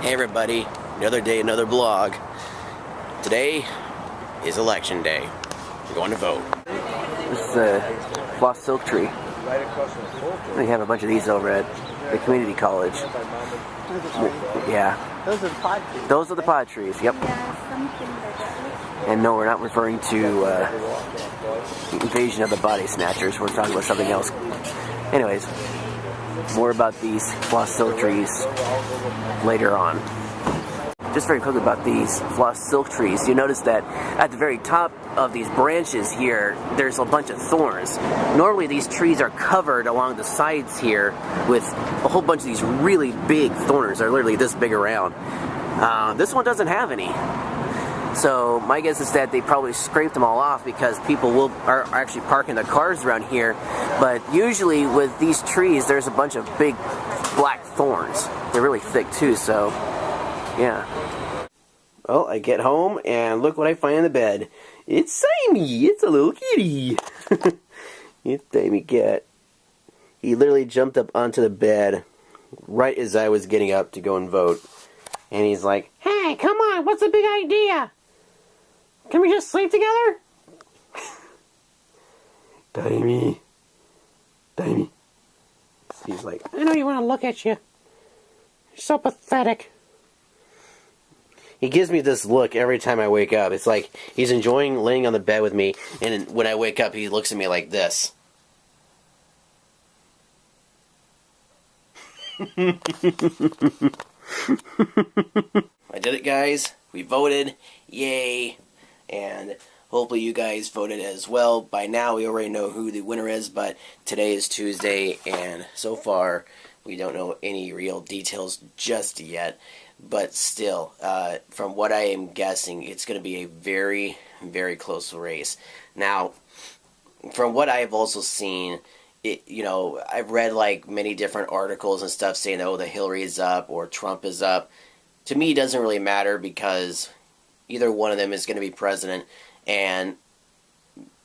Hey everybody, another day, another blog. Today is election day. We're going to vote. This is a floss silk tree. We have a bunch of these over at the community college. Yeah. Those are the pod trees. Those are the pod trees, yep. And no, we're not referring to Invasion of the Body Snatchers. We're talking about something else. Anyways, more about these floss silk trees later on. Just very quickly about these floss silk trees, you notice that at the very top of these branches here, there's a bunch of thorns. Normally these trees are covered along the sides here with a whole bunch of these really big thorns. They're literally this big around. This one doesn't have any. So my guess is that they probably scraped them all off because people are actually parking their cars around here. But usually with these trees, there's a bunch of big black thorns. They're really thick too, so yeah. Well, I get home and look what I find in the bed. It's Sammy. It's a little kitty. It's Sammy cat. He literally jumped up onto the bed right as I was getting up to go and vote. And he's like, "Hey, come on, what's the big idea? Can we just sleep together?" Timey. Timey. He's like, "I know you want to look at you. You're so pathetic." He gives me this look every time I wake up. It's like he's enjoying laying on the bed with me, and when I wake up, he looks at me like this. I did it, guys. We voted. Yay. And hopefully you guys voted as well. By now we already know who the winner is, but today is Tuesday, and so far we don't know any real details just yet. But still, from what I am guessing, it's going to be a very, very close race. Now, from what I have also seen, I've read like many different articles and stuff saying, oh, the Hillary is up or Trump is up. To me, it doesn't really matter because either one of them is going to be president, and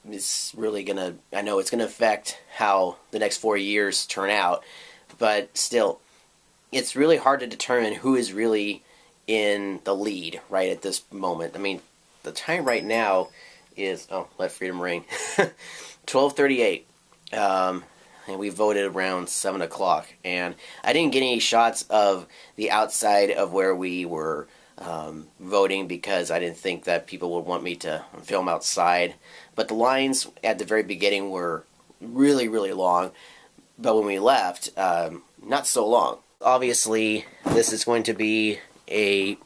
it's really going to, I know it's going to affect how the next 4 years turn out, but still, it's really hard to determine who is really in the lead right at this moment. I mean, the time right now is, oh, let freedom ring, 12:38. And we voted around 7 o'clock. And I didn't get any shots of the outside of where we were voting because I didn't think that people would want me to film outside. But the lines at the very beginning were really, really long. But when we left, not so long. Obviously, this is going to be an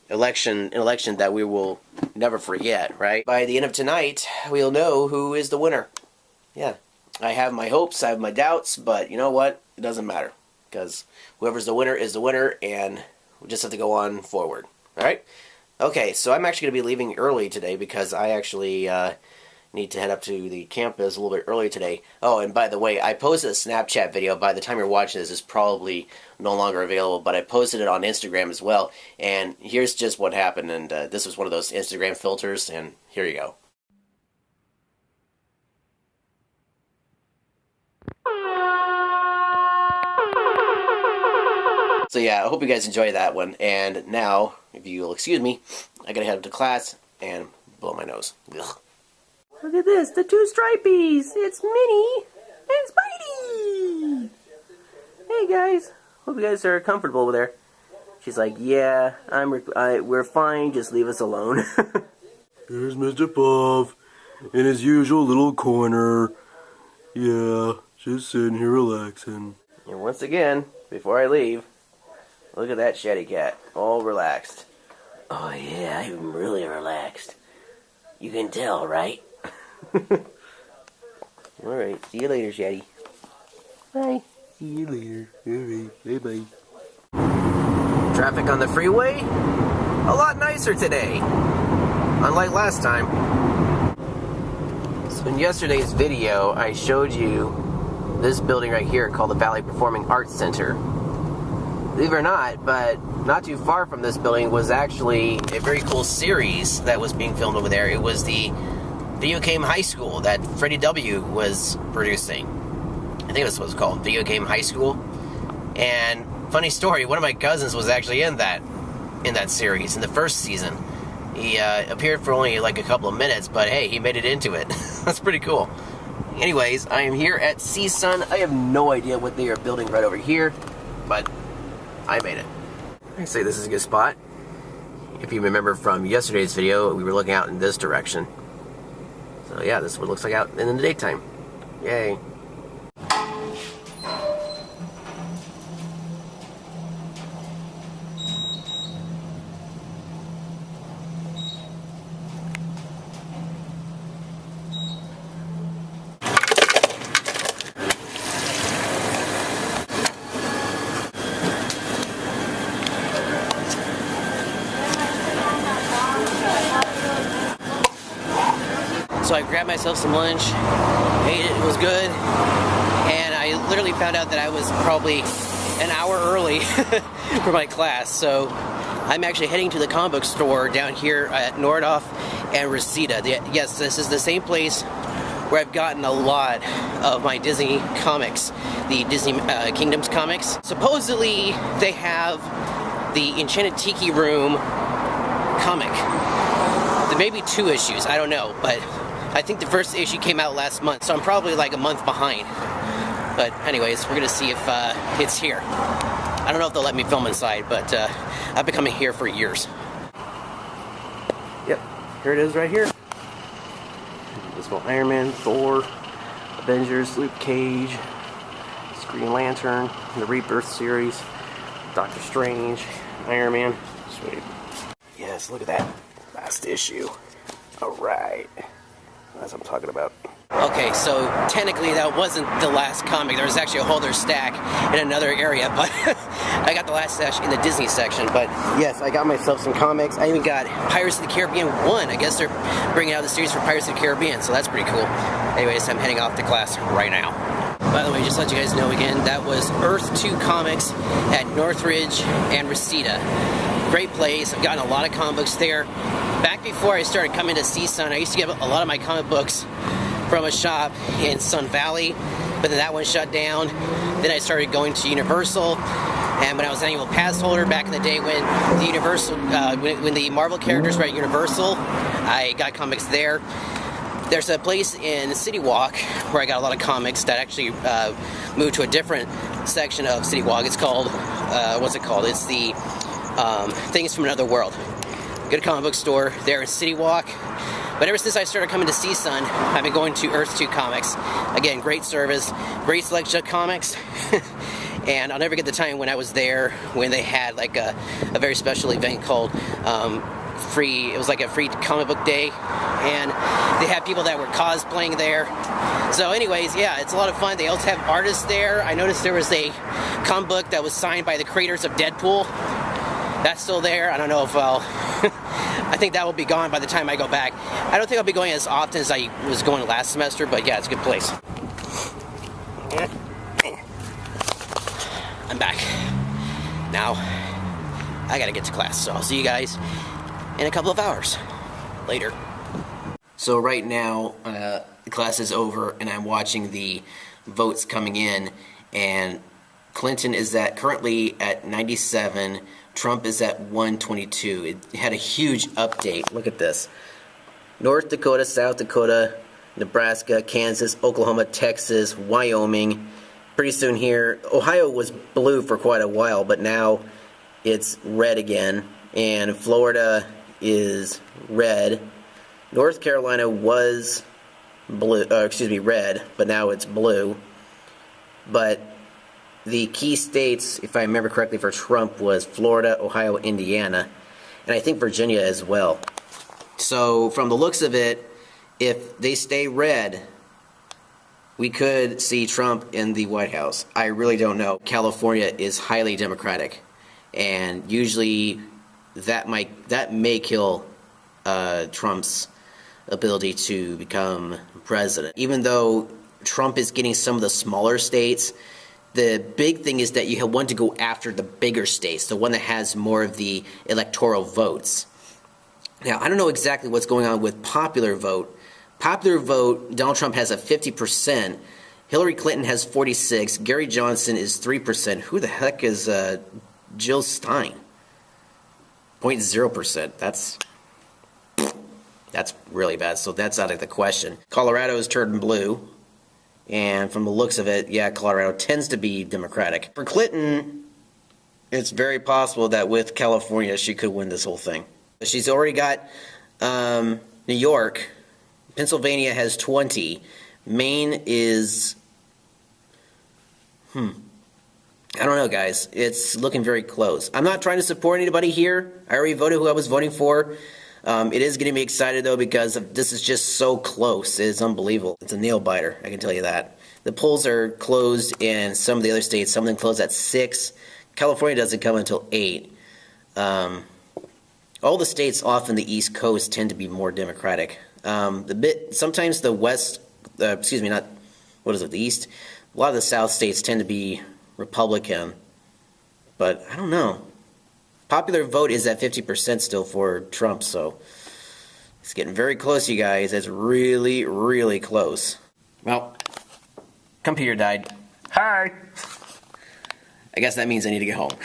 election that we will never forget, right? By the end of tonight, we'll know who is the winner. Yeah. I have my hopes, I have my doubts, but you know what? It doesn't matter. Because whoever's the winner is the winner, and we just have to go on forward. Alright? Okay, so I'm actually going to be leaving early today because I actually need to head up to the campus a little bit early today. Oh, and by the way, I posted a Snapchat video. By the time you're watching this, it's probably no longer available, but I posted it on Instagram as well. And here's just what happened, and this was one of those Instagram filters, and here you go. So yeah, I hope you guys enjoy that one. And now, if you'll excuse me, I gotta head up to class and blow my nose. Ugh. Look at this, the two stripies! It's Minnie and Spidey! Hey guys, hope you guys are comfortable over there. She's like, yeah, we're fine, just leave us alone. Here's Mr. Puff in his usual little corner. Yeah, just sitting here relaxing. And once again, before I leave, look at that shetty cat, all relaxed. Oh yeah, I'm really relaxed. You can tell, right? Alright, see you later, Shetty. Bye. See you later. Alright, bye-bye. Traffic on the freeway? A lot nicer today. Unlike last time. So in yesterday's video, I showed you this building right here called the Valley Performing Arts Center. Believe it or not, but not too far from this building was actually a very cool series that was being filmed over there. It was the Video Game High School that Freddie W. was producing. I think that's what it's called, Video Game High School. And Funny story, one of my cousins was actually in that series, in the first season. He appeared for only like a couple of minutes, but hey, he made it into it. That's pretty cool. Anyways, I am here at CSUN. I have no idea what they are building right over here, but I made it. I say this is a good spot. If you remember from yesterday's video, we were looking out in this direction. So yeah, this is what it looks like out in the daytime. Yay. So I grabbed myself some lunch, ate it, it was good, and I literally found out that I was probably an hour early for my class. So I'm actually heading to the comic book store down here at Nordhoff and Reseda. Yes, this is the same place where I've gotten a lot of my Disney comics, the Disney Kingdoms comics. Supposedly they have the Enchanted Tiki Room comic. There may be 2 issues, I don't know, but I think the first issue came out last month, so I'm probably like a month behind. But anyways, we're gonna see if it's here. I don't know if they'll let me film inside, but I've been coming here for years. Yep, here it is right here. This one, Iron Man, Thor, Avengers, Luke Cage, Green Lantern, the Rebirth series, Doctor Strange, Iron Man. Sweet. Yes, look at that last issue. Alright. That's what I'm talking about. Okay, so technically that wasn't the last comic. There was actually a whole other stack in another area, but I got the last stash in the Disney section. But yes, I got myself some comics. I even got Pirates of the Caribbean 1. I guess they're bringing out the series for Pirates of the Caribbean, so that's pretty cool. Anyways, I'm heading off to class right now. By the way, just to let you guys know again, that was Earth 2 Comics at Northridge and Reseda. Great place. I've gotten a lot of comic books there. Back before I started coming to CSUN, I used to get a lot of my comic books from a shop in Sun Valley, but then that one shut down. Then I started going to Universal, and when I was an annual pass holder back in the day when the Universal, when the Marvel characters were at Universal, I got comics there. There's a place in City Walk where I got a lot of comics that actually moved to a different section of City Walk. It's called, what's it called? It's the Things from Another World. Good comic book store there in City Walk. But ever since I started coming to CSUN, I've been going to Earth 2 Comics. Again, great service, great selection of comics. And I'll never get the time when I was there when they had like a very special event called it was like a free comic book day. And they had people that were cosplaying there. So anyways, yeah, it's a lot of fun. They also have artists there. I noticed there was a comic book that was signed by the creators of Deadpool. That's still there. I don't know if I'll... I think that will be gone by the time I go back. I don't think I'll be going as often as I was going last semester, but yeah, it's a good place. I'm back. Now, I gotta get to class, so I'll see you guys in a couple of hours. Later. So right now, the class is over, and I'm watching the votes coming in, and Clinton is currently at 97. Trump is at 122. It had a huge update. Look at this. North Dakota, South Dakota, Nebraska, Kansas, Oklahoma, Texas, Wyoming. Pretty soon here, Ohio was blue for quite a while, but now it's red again. And Florida is red. North Carolina was blue, red, but now it's blue. But the key states, if I remember correctly, for Trump was Florida, Ohio, Indiana, and I think Virginia as well. So from the looks of it, if they stay red, we could see Trump in the White House. I really don't know. California is highly Democratic, and usually that may kill Trump's ability to become president. Even though Trump is getting some of the smaller states, the big thing is that you want to go after the bigger states, the one that has more of the electoral votes. Now, I don't know exactly what's going on with popular vote. Popular vote, Donald Trump has a 50%. Hillary Clinton has 46. Gary Johnson is 3%. Who the heck is Jill Stein? 0.0%. That's really bad. So that's out of the question. Colorado is turned blue. And from the looks of it, yeah, Colorado tends to be Democratic. For Clinton, it's very possible that with California, she could win this whole thing. She's already got New York. Pennsylvania has 20. Maine is... I don't know, guys. It's looking very close. I'm not trying to support anybody here. I already voted who I was voting for. It is getting me excited, though, because this is just so close. It's unbelievable. It's a nail-biter, I can tell you that. The polls are closed in some of the other states. Some of them close at 6. California doesn't come until 8. All the states off in the East Coast tend to be more Democratic. Sometimes the West, the East? A lot of the South states tend to be Republican. But I don't know. Popular vote is at 50% still for Trump, so it's getting very close, you guys. It's really, really close. Well, computer died. Hi! I guess that means I need to get home.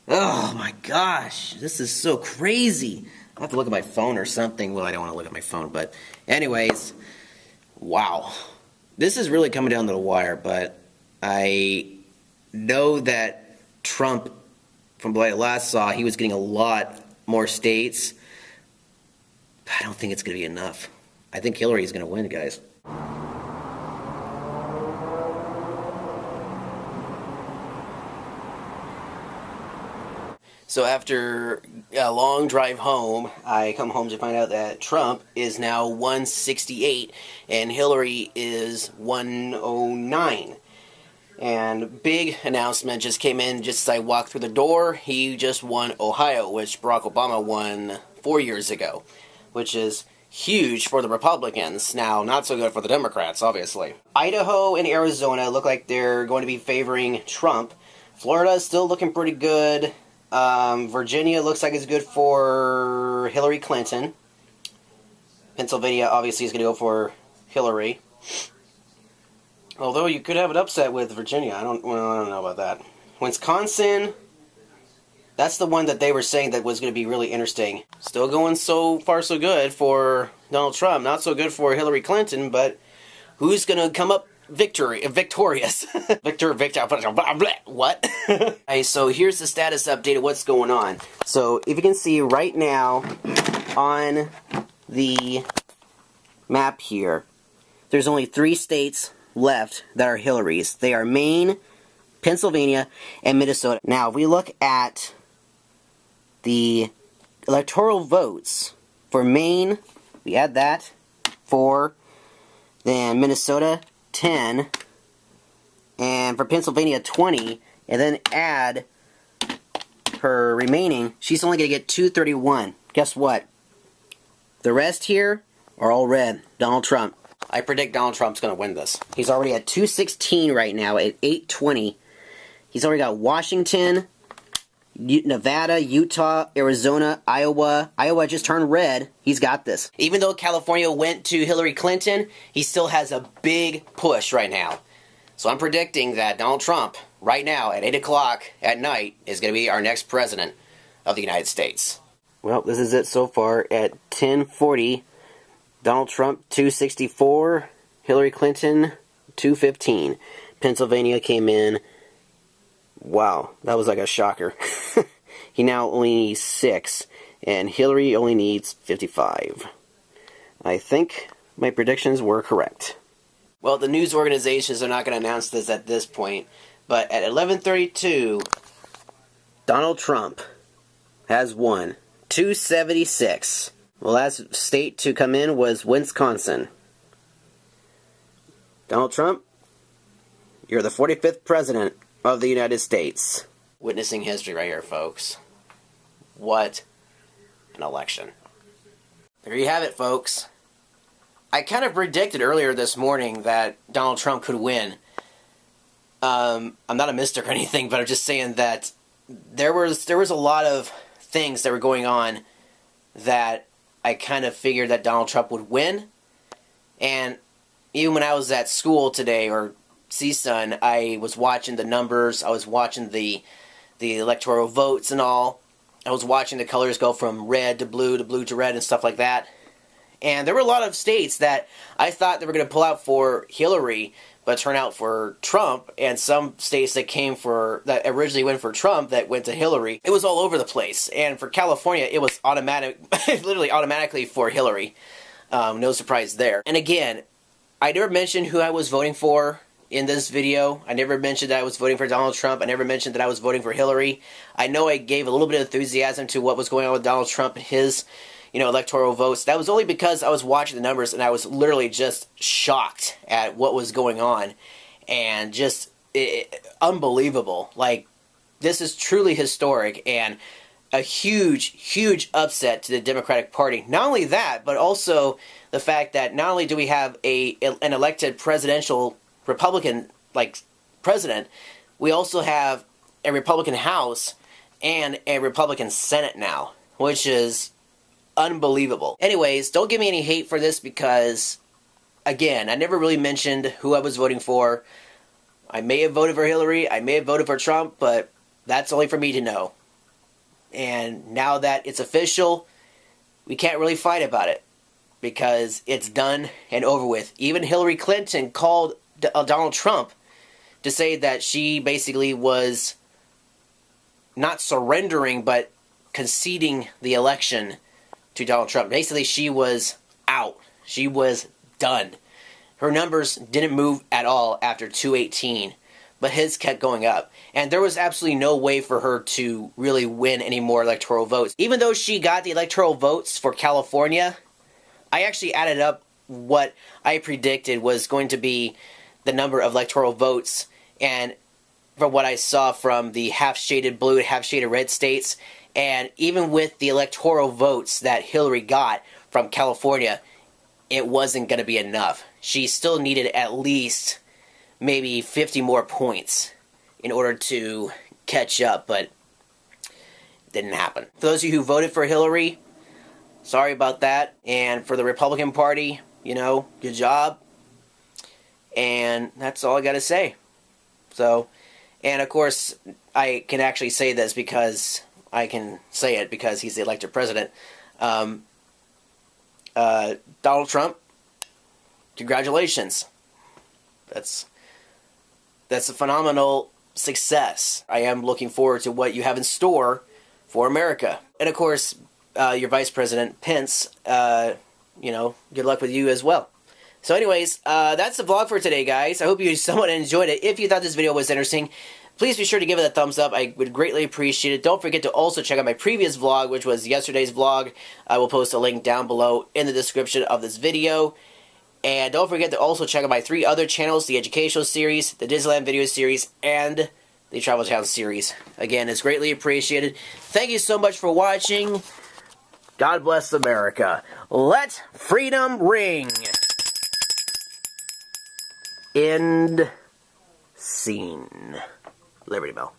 Oh my gosh, this is so crazy. I have to look at my phone or something. Well, I don't want to look at my phone, but anyways, wow. This is really coming down to the wire, but I know that Trump, from what I last saw, he was getting a lot more states. I don't think it's going to be enough. I think Hillary is going to win, guys. So after a long drive home, I come home to find out that Trump is now 168 and Hillary is 109. And big announcement just came in just as I walked through the door. He just won Ohio, which Barack Obama won 4 years ago, which is huge for the Republicans. Now, not so good for the Democrats, obviously. Idaho and Arizona look like they're going to be favoring Trump. Florida is still looking pretty good. Virginia looks like it's good for Hillary Clinton. Pennsylvania obviously is going to go for Hillary. Although you could have it upset with Virginia. I don't know about that. Wisconsin, that's the one that they were saying that was going to be really interesting. Still going so far so good for Donald Trump. Not so good for Hillary Clinton, but who's going to come up victorious? Victor, what? Okay, so here's the status update of what's going on. So if you can see right now on the map here, there's only 3 states left that are Hillary's. They are Maine, Pennsylvania, and Minnesota. Now, if we look at the electoral votes for Maine, we add that, 4, then Minnesota, 10, and for Pennsylvania, 20, and then add her remaining, she's only going to get 231. Guess what? The rest here are all red. Donald Trump. I predict Donald Trump's going to win this. He's already at 216 right now at 820. He's already got Washington, Nevada, Utah, Arizona, Iowa. Iowa just turned red. He's got this. Even though California went to Hillary Clinton, he still has a big push right now. So I'm predicting that Donald Trump, right now at 8 o'clock at night, is going to be our next president of the United States. Well, this is it so far at 10:40. Donald Trump, 264. Hillary Clinton, 215. Pennsylvania came in. Wow, that was like a shocker. He now only needs 6, and Hillary only needs 55. I think my predictions were correct. Well, the news organizations are not going to announce this at this point, but at 11:32, Donald Trump has won 276. The last state to come in was Wisconsin. Donald Trump, you're the 45th president of the United States. Witnessing history right here, folks. What an election. There you have it, folks. I kind of predicted earlier this morning that Donald Trump could win. I'm not a mystic or anything, but I'm just saying that there was a lot of things that were going on that I kind of figured that Donald Trump would win. And even when I was at school today, or CSUN, I was watching the numbers, I was watching the electoral votes and all. I was watching the colors go from red to blue to red and stuff like that. And there were a lot of states that I thought they were going to pull out for Hillary, but turn out for Trump, and some states that originally went for Trump that went to Hillary. It was all over the place. And for California, it was literally automatically for Hillary. No surprise there. And again, I never mentioned who I was voting for in this video. I never mentioned that I was voting for Donald Trump. I never mentioned that I was voting for Hillary. I know I gave a little bit of enthusiasm to what was going on with Donald Trump and his, electoral votes. That was only because I was watching the numbers and I was literally just shocked at what was going on, and just unbelievable. Like, this is truly historic and a huge upset to the Democratic Party. Not only that, but also the fact that not only do we have an elected presidential Republican president, we also have a Republican House and a Republican Senate now, which is unbelievable. Anyways, don't give me any hate for this because, again, I never really mentioned who I was voting for. I may have voted for Hillary, I may have voted for Trump, but that's only for me to know. And now that it's official, we can't really fight about it because it's done and over with. Even Hillary Clinton called Donald Trump to say that she basically was not surrendering but conceding the election to Donald Trump. Basically, she was out. She was done. Her numbers didn't move at all after 218, but his kept going up. And there was absolutely no way for her to really win any more electoral votes. Even though she got the electoral votes for California, I actually added up what I predicted was going to be the number of electoral votes, and from what I saw from the half-shaded blue and half-shaded red states, and even with the electoral votes that Hillary got from California, it wasn't going to be enough. She still needed at least maybe 50 more points in order to catch up, but it didn't happen. For those of you who voted for Hillary, sorry about that. And for the Republican Party, good job. And that's all I got to say. So, and of course, I can actually say this because I can say it because he's the elected president. Donald Trump, congratulations. That's a phenomenal success. I am looking forward to what you have in store for America. And of course, your Vice President Pence, good luck with you as well. So anyways, that's the vlog for today, guys. I hope you somewhat enjoyed it. If you thought this video was interesting, please be sure to give it a thumbs up. I would greatly appreciate it. Don't forget to also check out my previous vlog, which was yesterday's vlog. I will post a link down below in the description of this video. And don't forget to also check out my 3 other channels, the Educational Series, the Disneyland Video Series, and the Travel Town Series. Again, it's greatly appreciated. Thank you so much for watching. God bless America. Let freedom ring. End scene. Liberty Bell.